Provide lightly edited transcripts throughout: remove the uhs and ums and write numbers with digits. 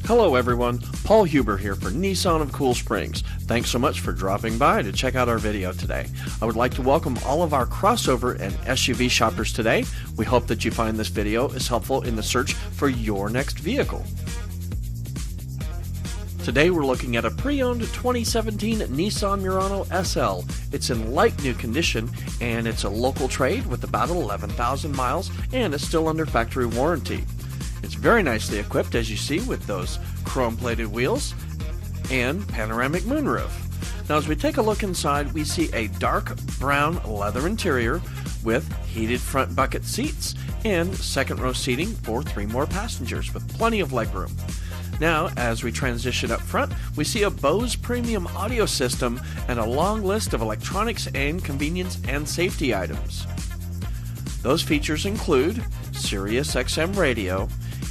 Hello everyone, Paul Huber here for Nissan of Cool Springs. Thanks so much for dropping by to check out our video today. I would like to welcome all of our crossover and SUV shoppers today. We hope that you find this video is helpful in the search for your next vehicle. Today we're looking at a pre-owned 2017 Nissan Murano SL. It's in light new condition and it's a local trade with about 11,000 miles and it's still under factory warranty. It's very nicely equipped, as you see, with those chrome-plated wheels and panoramic moonroof. Now, as we take a look inside, we see a dark brown leather interior with heated front bucket seats and second row seating for 3 more passengers with plenty of legroom. Now, as we transition up front, we see a Bose premium audio system and a long list of electronics and convenience and safety items. Those features include SiriusXM radio,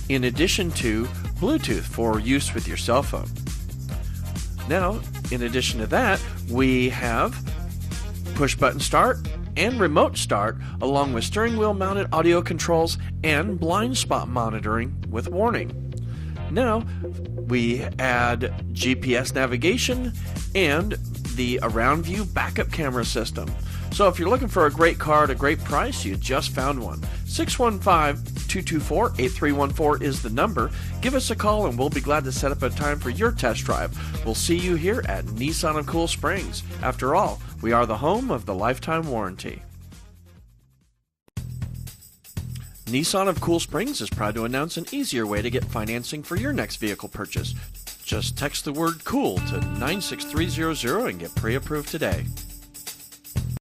in addition to Bluetooth for use with your cell phone. Now, in addition to that, we have push button start and remote start, along with steering wheel mounted audio controls and blind spot monitoring with warning. Now, we add GPS navigation and the around view backup camera system. So if you're looking for a great car at a great price, you just found one. 615-224-8314 is the number. Give us a call and we'll be glad to set up a time for your test drive. We'll see you here at Nissan of Cool Springs. After all, we are the home of the lifetime warranty. Nissan of Cool Springs is proud to announce an easier way to get financing for your next vehicle purchase. Just text the word COOL to 96300 and get pre-approved today.